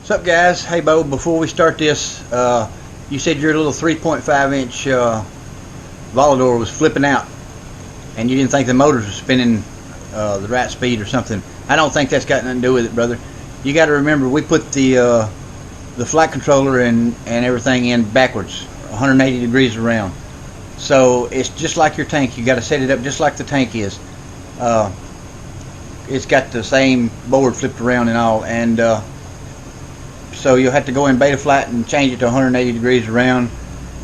What's up, guys? Hey, Bo, before we start this, you said your little 3.5 inch Volador was flipping out and you didn't think the motors were spinning the right speed or something. I don't think that's got nothing to do with it, brother. You got to remember, we put the flight controller and everything in backwards, 180 degrees around. So it's just like your Tanq. You got to set it up just like the Tanq is. It's got the same board flipped around and all, and so you'll have to go in beta flight and change it to 180 degrees around,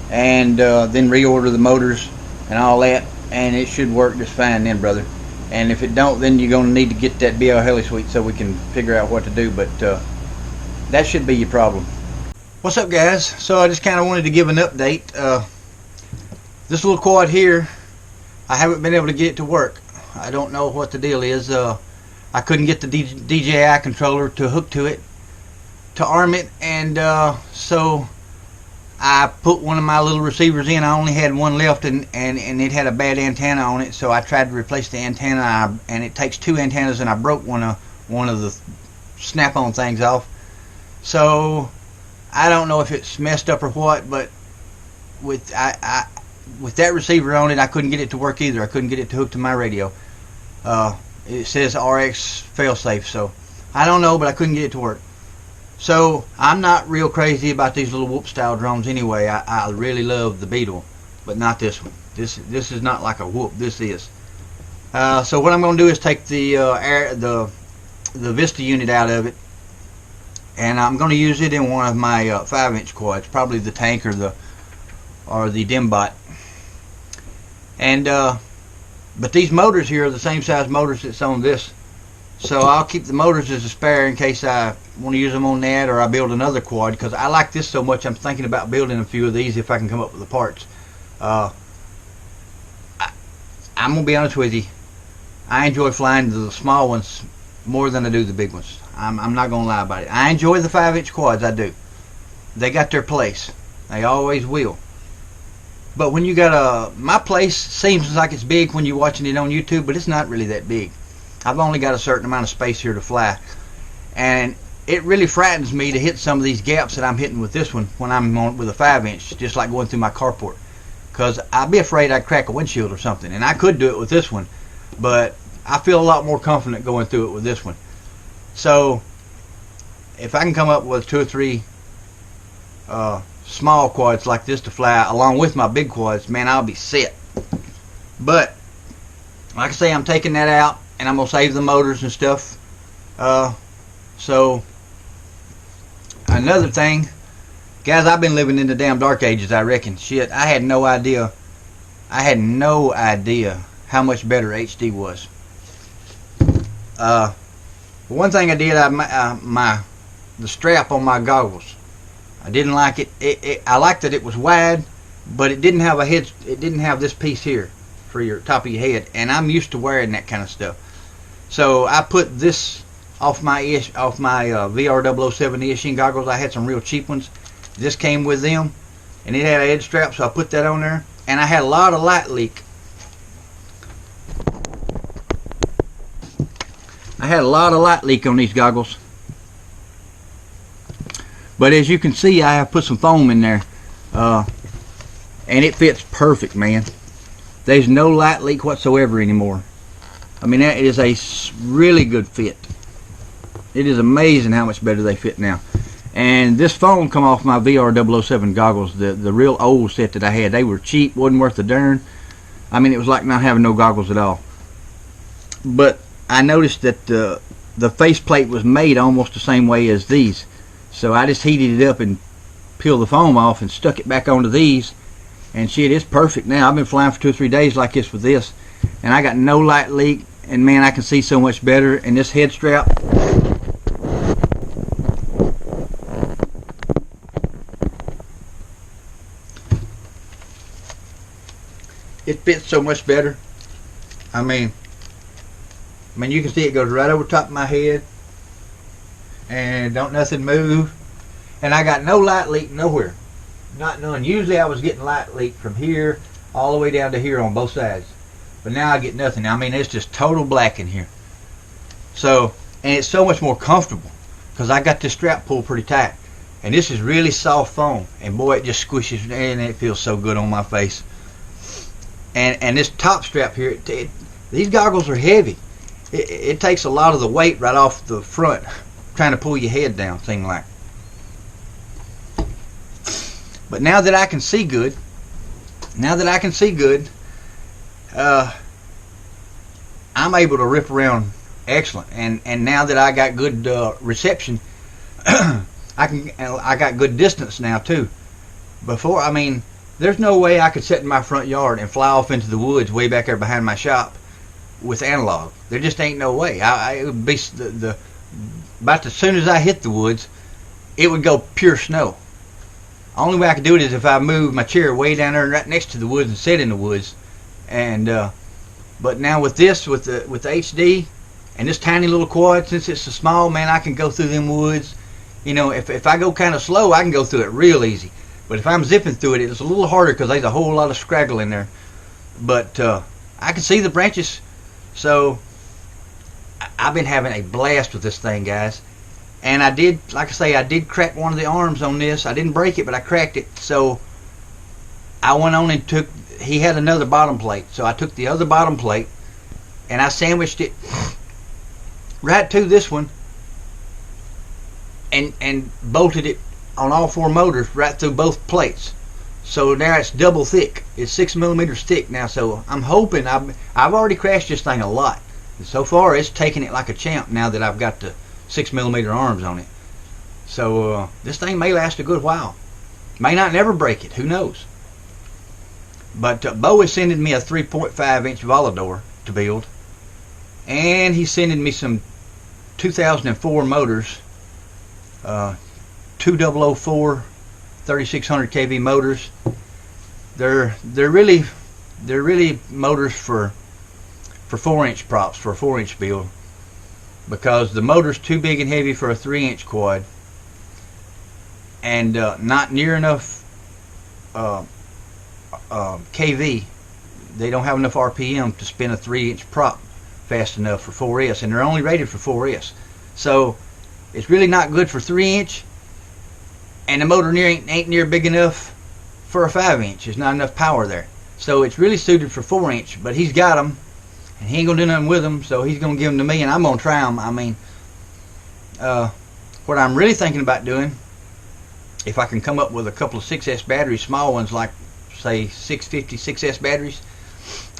and then reorder the motors and all that, and it should work just fine then, brother. And if it don't, then you're going to need to get that BL Heli Suite so we can figure out what to do, but that should be your problem. What's up, guys? So I just kind of wanted to give an update. This little quad here, I haven't been able to get it to work. I don't know what the deal is. I couldn't get the DJI controller to hook to it, to arm it, and so I put one of my little receivers in. I only had one left, and it had a bad antenna on it, so I tried to replace the antenna, and it takes two antennas, and I broke one of the snap-on things off. So I don't know if it's messed up or what, but with that receiver on it, I couldn't get it to work either. I couldn't get it to hook to my radio. It says RX failsafe, so I don't know, but I couldn't get it to work. So I'm not real crazy about these little whoop style drones anyway. I really love the Beetle, but not this one. This is not like a whoop. This is. So what I'm going to do is take the Vista unit out of it, and I'm going to use it in one of my 5-inch quads, probably the Tanq or the Dimbot. And but these motors here are the same size motors that's on this, so I'll keep the motors as a spare in case I want to use them on that, or I build another quad, because I like this so much I'm thinking about building a few of these if I can come up with the parts. I'm gonna be honest with you, I enjoy flying the small ones more than I do the big ones. I'm not gonna lie about it. I enjoy the 5-inch quads, I do. They got their place. They always will. But when you got my place seems like it's big when you're watching it on YouTube, but it's not really that big. I've only got a certain amount of space here to fly, and it really frightens me to hit some of these gaps that I'm hitting with this one when I'm on with a 5-inch, just like going through my carport, because I'd be afraid I'd crack a windshield or something. And I could do it with this one, but I feel a lot more confident going through it with this one. So if I can come up with 2 or 3 small quads like this to fly along with my big quads, man, I'll be set. But like I say, I'm taking that out, and I'm gonna save the motors and stuff. So another thing, guys, I've been living in the damn dark ages, I reckon. Shit, I had no idea how much better HD was. One thing I did, the strap on my goggles, I didn't like it. I liked that it was wide, but it didn't have a head. It didn't have this piece here for your top of your head, and I'm used to wearing that kind of stuff. So I put this off my VR-007 Eachine goggles. I had some real cheap ones. This came with them, and it had a head strap, so I put that on there, and I had a lot of light leak. I had a lot of light leak on these goggles. But as you can see, I have put some foam in there, and it fits perfect, man. There's no light leak whatsoever anymore. I mean, that is a really good fit. It is amazing how much better they fit now. And this foam come off my VR-007 goggles, the real old set that I had. They were cheap, wasn't worth a darn. I mean, it was like not having no goggles at all. But I noticed that the faceplate was made almost the same way as these. So I just heated it up and peeled the foam off and stuck it back onto these, and shit, it's perfect now. I've been flying for 2 or 3 days like this with this, and I got no light leak, and man, I can see so much better. And this head strap, it fits so much better. I mean you can see it goes right over top of my head, and don't nothing move, and I got no light leak nowhere, not none. Usually I was getting light leak from here all the way down to here on both sides, but now I get nothing. I mean, it's just total black in here. So, and it's so much more comfortable. because I got this strap pulled pretty tight, and this is really soft foam, and boy, it just squishes and it feels so good on my face. And this top strap here, these goggles are heavy. It takes a lot of the weight right off the front, trying to pull your head down, thing like. But now that I can see good, I'm able to rip around excellent. And now that I got good reception, I got good distance now too. Before, I mean, there's no way I could sit in my front yard and fly off into the woods way back there behind my shop with analog. There just ain't no way. It would be about as soon as I hit the woods, it would go pure snow. Only way I could do it is if I moved my chair way down there right next to the woods and sit in the woods. And but now with this, with the HD and this tiny little quad, since it's so small, man, I can go through them woods. You know, if I go kind of slow, I can go through it real easy. But if I'm zipping through it, it's a little harder because there's a whole lot of scraggle in there. But I can see the branches. So I've been having a blast with this thing, guys. And I did, like I say, I did crack one of the arms on this. I didn't break it, but I cracked it. So I went on and took, he had another bottom plate. So I took the other bottom plate and I sandwiched it right to this one and bolted it on all four motors right through both plates. So now it's double thick. It's 6 millimeters thick now. So I'm hoping, I've already crashed this thing a lot. And so far it's taking it like a champ now that I've got the 6 millimeter arms on it. So this thing may last a good while. May not never break it. Who knows? But Bo is sending me a 3.5 inch Volador to build. And he's sending me some 2004 motors. 2004 3600 kV motors. They're really motors for 4-inch props, for a 4-inch build, because the motor's too big and heavy for a 3-inch quad, and not near enough kV. They don't have enough RPM to spin a 3-inch prop fast enough for 4S, and they're only rated for 4S. So it's really not good for 3-inch, and the motor ain't near big enough for a 5-inch. There's not enough power there. So it's really suited for 4-inch, but he's got them, and he ain't gonna do nothing with them, so he's gonna give them to me, and I'm gonna try them. I mean, what I'm really thinking about doing, if I can come up with a couple of 6S batteries, small ones like say 650 6S batteries,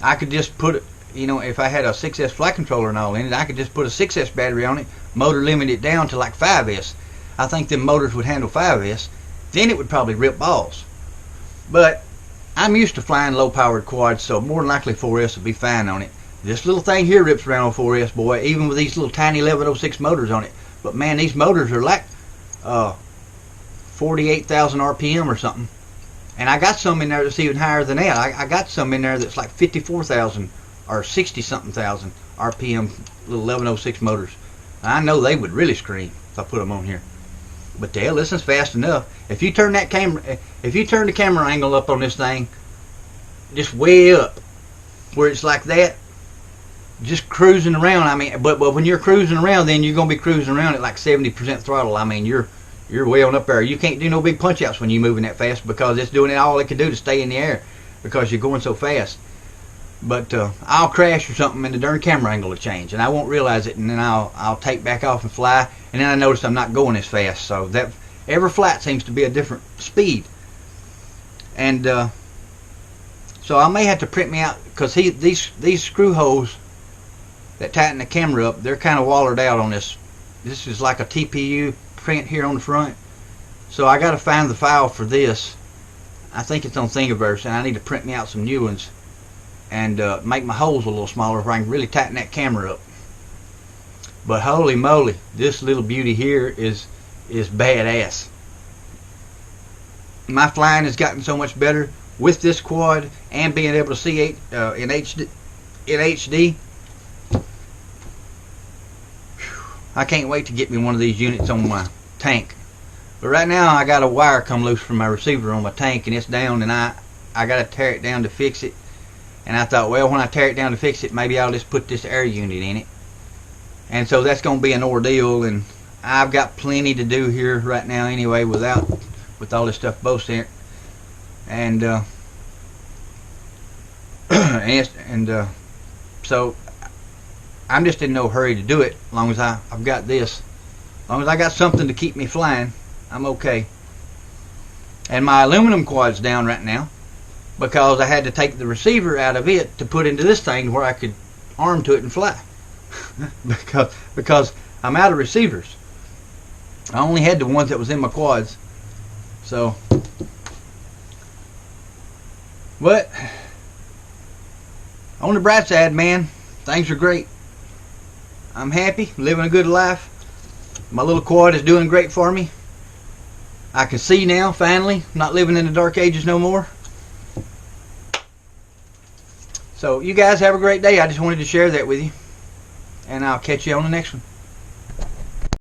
I could just put it, you know, if I had a 6S flight controller and all in it, I could just put a 6S battery on it, motor limit it down to like 5S. I think them motors would handle 5S. Then it would probably rip balls. But I'm used to flying low powered quads, so more than likely 4S will be fine on it. This little thing here rips around on 4S, boy, even with these little tiny 1106 motors on it. But man, these motors are like 48,000 RPM or something. And I got some in there that's even higher than that. I got some in there that's like 54,000 or 60 something thousand RPM little 1106 motors. I know they would really scream if I put them on here. But the hell, this is fast enough. If you turn that camera, if you turn the camera angle up on this thing, just way up, where it's like that, just cruising around. I mean, but when you're cruising around, then you're gonna be cruising around at like 70% throttle. I mean, you're way on up there. You can't do no big punch outs when you're moving that fast, because it's doing it all it can do to stay in the air because you're going so fast. But I'll crash or something and the darn camera angle will change, and I won't realize it, and then I'll take back off and fly, and then I notice I'm not going as fast. So that every flight seems to be a different speed, and so I may have to print me out, because these screw holes that tighten the camera up, they're kind of wallered out on this. This is like a TPU print here on the front, so I got to find the file for this. I think it's on Thingiverse, and I need to print me out some new ones and make my holes a little smaller where I can really tighten that camera up. But holy moly, this little beauty here is badass. My flying has gotten so much better with this quad and being able to see it in HD. I can't wait to get me one of these units on my Tanq. But right now I got a wire come loose from my receiver on my Tanq, and it's down, and I got to tear it down to fix it. And I thought, well, when I tear it down to fix it, maybe I'll just put this air unit in it. And so that's going to be an ordeal, and I've got plenty to do here right now anyway with all this stuff both sent, and so I'm just in no hurry to do it. As long as I've got this, as long as I got something to keep me flying, I'm okay. And my aluminum quad's down right now because I had to take the receiver out of it to put into this thing where I could arm to it and fly. because I'm out of receivers. I only had the ones that was in my quads. So, but on the bright side, man, things are great. I'm happy, living a good life. My little quad is doing great for me. I can see now, finally, not living in the dark ages no more. So you guys have a great day. I just wanted to share that with you, and I'll catch you on the next one.